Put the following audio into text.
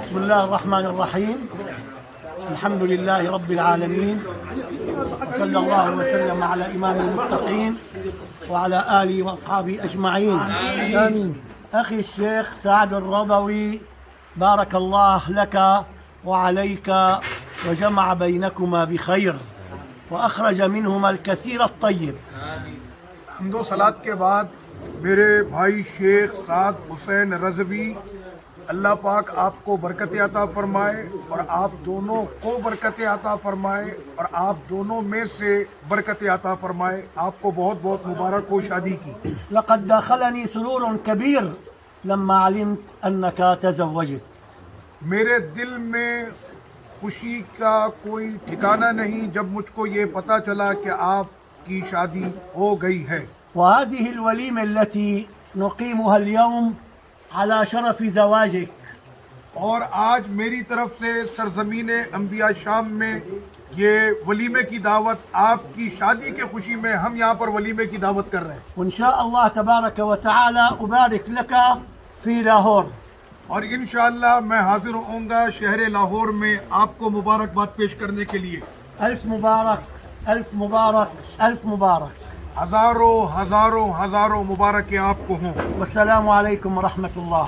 बिस्मिल्लाहिर्रहमानिर्रहीम अल्हम्दुलिल्लाहि रब्बिल आलमीन सल्लल्लाहु वसल्लम अला इमामिल मुत्तकीन व अला आलिहि व अस्हाबिहि अजमईन आमीन। अखी शेख साद अल-रदवी बारकल्लाहु लका व अलैका व जमअ बैनकुमा बिखैर व अखरज मिनहुमा अल-कसीर अत-तय्यब। हम्दो सलात के बाद मेरे भाई शेख साद हुसैन रज़वी, अल्लाह पाक आपको बरकत अता फरमाए और आप दोनों को बरकत अता फरमाए और आप दोनों में से बरकत अता फरमाए। आपको बहुत बहुत मुबारक हो शादी की। लक़द दख़लनी सुरूरुन कबीर लम्मा अलिमत अन्नका तज़व्वजत। मेरे दिल में खुशी का कोई ठिकाना नहीं जब मुझको ये पता चला कि आपकी शादी हो गई है। वहादिहि अल-वलीमा अल्लती नुक़ीमुहा अल-यौम अला शरफ़ि ज़वाजिक। और आज मेरी तरफ से सरज़मीने अंबिया शाम में ये वलीमे की दावत, आपकी शादी के खुशी में हम यहाँ पर वलीमे की दावत कर रहे हैं। इंशाअल्लाह तबारक व तआला उबारिक लका फ़ी लाहौर। और इंशाअल्लाह मैं हाजिर होऊंगा शहर लाहौर में आपको मुबारकबाद पेश करने के लिए। अल्फ मुबारक, अल्फ मुबारक, अल्फ मुबारक। हजारों हजारों हजारों मुबारक आपको हों। वस्सलामु अलैकुम व रहमतुल्लाह।